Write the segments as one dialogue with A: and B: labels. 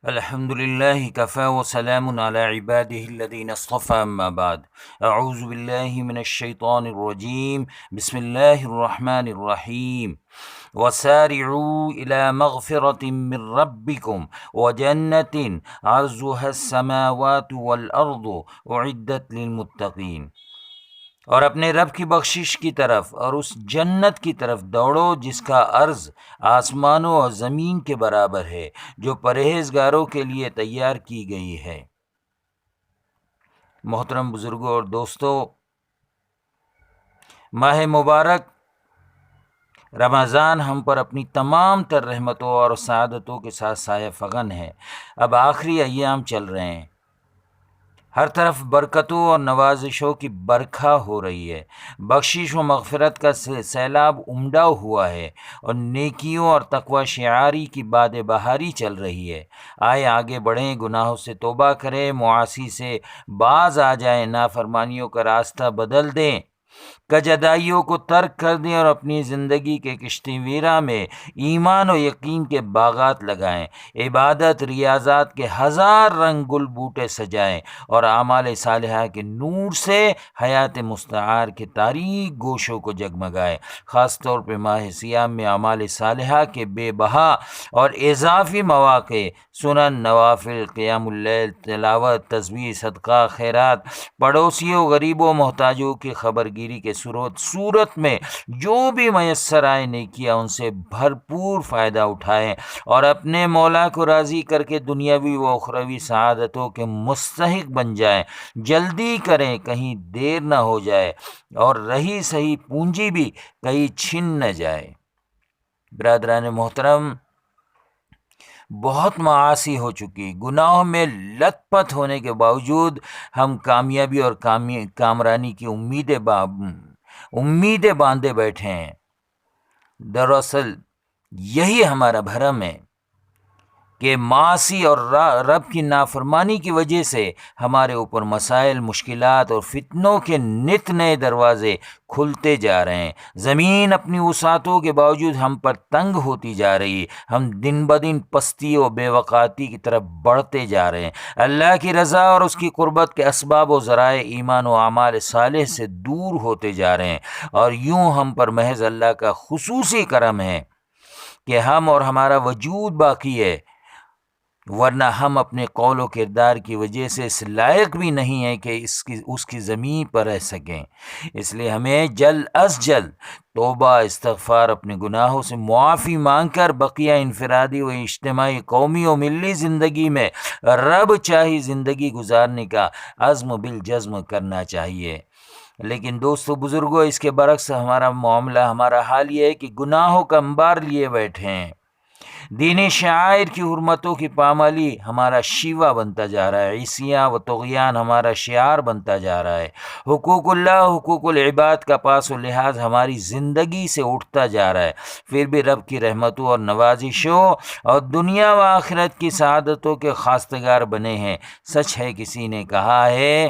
A: الحمد للہ کفا وسلام علی عباده الذین اصطفى اما بعد اعوذ باللہ من الشیطان الرجیم بسم اللہ الرحمن الرحیم وسارعوا الى مغفرة من ربکم وجنة عرضها السماوات والارض اعدت للمتقین، اور اپنے رب کی بخشش کی طرف اور اس جنت کی طرف دوڑو جس کا عرض آسمانوں اور زمین کے برابر ہے، جو پرہیزگاروں کے لیے تیار کی گئی ہے۔ محترم بزرگوں اور دوستو، ماہ مبارک رمضان ہم پر اپنی تمام تر رحمتوں اور سعادتوں کے ساتھ سایہ فغن ہے۔ اب آخری ایام چل رہے ہیں، ہر طرف برکتوں اور نوازشوں کی برکھا ہو رہی ہے، بخشش و مغفرت کا سیلاب امڈا ہوا ہے، اور نیکیوں اور تقوی شعاری کی باد بہاری چل رہی ہے۔ آئے آگے بڑھیں، گناہوں سے توبہ کریں، معاصی سے باز آ جائیں، نافرمانیوں کا راستہ بدل دیں، کجدائیوں کو ترک کر دیں، اور اپنی زندگی کے کشتی ویرا میں ایمان و یقین کے باغات لگائیں، عبادت ریاضات کے ہزار رنگ گل بوٹے سجائیں، اور اعمال صالحہ کے نور سے حیات مستعار کے تاریک گوشوں کو جگمگائے۔ خاص طور پہ ماہ سیام میں اعمال صالحہ کے بے بہا اور اضافی مواقع، سنن، نوافل، قیام اللیل، تلاوت، تسبیح، صدقہ، خیرات، پڑوسیوں، غریبوں، محتاجوں کی خبر گیری کے صورت میں جو بھی میسر آئے نیکیاں، ان سے بھرپور فائدہ اٹھائیں، اور اپنے مولا کو راضی کر کے دنیاوی و اخروی سعادتوں کے مستحق بن جائیں۔ جلدی کریں، کہیں دیر نہ ہو جائے، اور رہی صحیح پونجی بھی کہیں چھن نہ جائے۔ برادران محترم، بہت معاصی ہو چکی، گناہوں میں لت پت ہونے کے باوجود ہم کامیابی اور کامرانی کی امیدیں باندھے بیٹھے ہیں۔ دراصل یہی ہمارا بھرم ہے کہ معاصی اور رب کی نافرمانی کی وجہ سے ہمارے اوپر مسائل، مشکلات اور فتنوں کے نت نئے دروازے کھلتے جا رہے ہیں۔ زمین اپنی وسعتوں کے باوجود ہم پر تنگ ہوتی جا رہی ہے، ہم دن بدن پستی و بے وقاتی کی طرف بڑھتے جا رہے ہیں، اللہ کی رضا اور اس کی قربت کے اسباب و ذرائع ایمان و اعمال صالح سے دور ہوتے جا رہے ہیں، اور یوں ہم پر محض اللہ کا خصوصی کرم ہے کہ ہم اور ہمارا وجود باقی ہے، ورنہ ہم اپنے قول و کردار کی وجہ سے اس لائق بھی نہیں ہیں کہ اس کی زمین پر رہ سکیں۔ اس لیے ہمیں جلد از جلد توبہ، استغفار، اپنے گناہوں سے معافی مانگ کر بقیہ انفرادی و اجتماعی، قومی و ملی زندگی میں رب چاہی زندگی گزارنے کا عزم بالجزم کرنا چاہیے۔ لیکن دوستو بزرگوں، اس کے برعکس ہمارا معاملہ، ہمارا حال یہ ہے کہ گناہوں کا انبار لیے بیٹھے ہیں۔ دینی شعائر کی حرمتوں کی پامالی ہمارا شیوا بنتا جا رہا ہے، عصیاں و طغیان ہمارا شعار بنتا جا رہا ہے، حقوق اللہ، حقوق العباد کا پاس و لحاظ ہماری زندگی سے اٹھتا جا رہا ہے۔ پھر بھی رب کی رحمتوں اور نوازشوں اور دنیا و آخرت کی سعادتوں کے خواستگار بنے ہیں۔ سچ ہے، کسی نے کہا ہے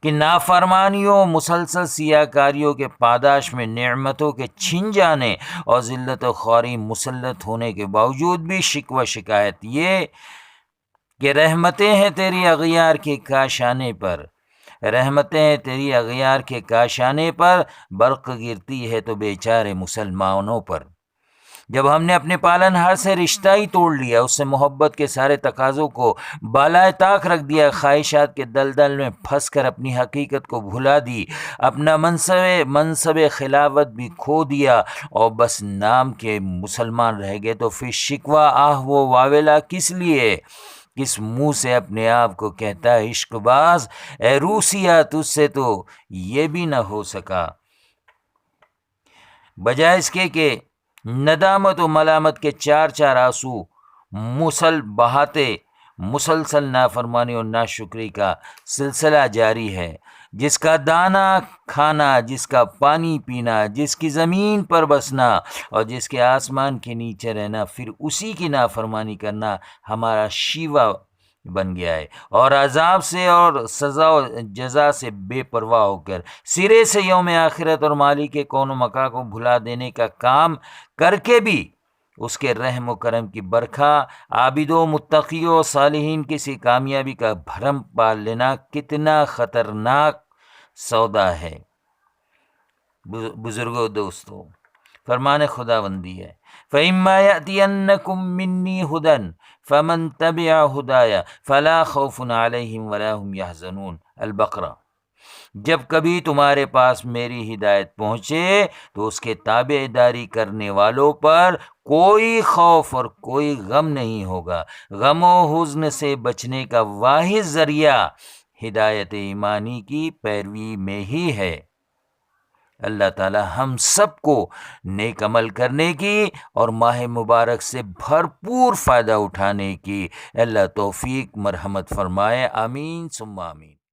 A: کہ نافرمانیوں، مسلسل سیاہ کاریوں کے پاداش میں نعمتوں کے چھن جانے اور ذلت و خواری مسلط ہونے کے باوجود بھی شکوہ شکایت یہ کہ رحمتیں ہیں تیری اغیار کے کاشانے پر، رحمتیں ہیں تیری اغیار کے کاشانے پر، برق گرتی ہے تو بیچارے مسلمانوں پر۔ جب ہم نے اپنے پالن ہار سے رشتہ ہی توڑ لیا، اس سے محبت کے سارے تقاضوں کو بالائے طاق رکھ دیا، خواہشات کے دلدل میں پھنس کر اپنی حقیقت کو بھلا دی، اپنا منصب خلافت بھی کھو دیا، اور بس نام کے مسلمان رہ گئے، تو پھر شکوہ آہ و واویلا کس لیے؟ کس منہ سے اپنے آپ کو کہتا ہے عشق باز؟ اے روسیا، تجھ سے تو یہ بھی نہ ہو سکا۔ بجائے اس کے کہ ندامت و ملامت کے چار چار آنسو بہاتے، مسلسل نافرمانی اور ناشکری کا سلسلہ جاری ہے۔ جس کا دانہ کھانا، جس کا پانی پینا، جس کی زمین پر بسنا اور جس کے آسمان کے نیچے رہنا، پھر اسی کی نافرمانی کرنا ہمارا شیوا بن گیا ہے، اور عذاب سے اور سزا و جزا سے بے پرواہ ہو کر سرے سے یوم آخرت اور مالک کون و مکان کو بھلا دینے کا کام کر کے بھی اس کے رحم و کرم کی برکھا عابدوں متقیوں صالحین کسی کامیابی کا بھرم پال لینا کتنا خطرناک سودا ہے۔ بزرگوں دوستو، فرمان خداوندی ہے فَإِمَّا يَأْتِيَنَّكُم مِّنِّي هُدًى فَمَن تَبِعَ هُدَايَ فَلَا خَوْفٌ عَلَيْهِمْ وَلَا هُمْ يَحْزَنُونَ۔ البقرہ۔ جب کبھی تمہارے پاس میری ہدایت پہنچے تو اس کے تابع داری کرنے والوں پر کوئی خوف اور کوئی غم نہیں ہوگا۔ غم و حزن سے بچنے کا واحد ذریعہ ہدایت ایمانی کی پیروی میں ہی ہے۔ اللہ تعالی ہم سب کو نیک عمل کرنے کی اور ماہ مبارک سے بھرپور فائدہ اٹھانے کی اللہ توفیق مرحمت فرمائے، آمین ثم آمین۔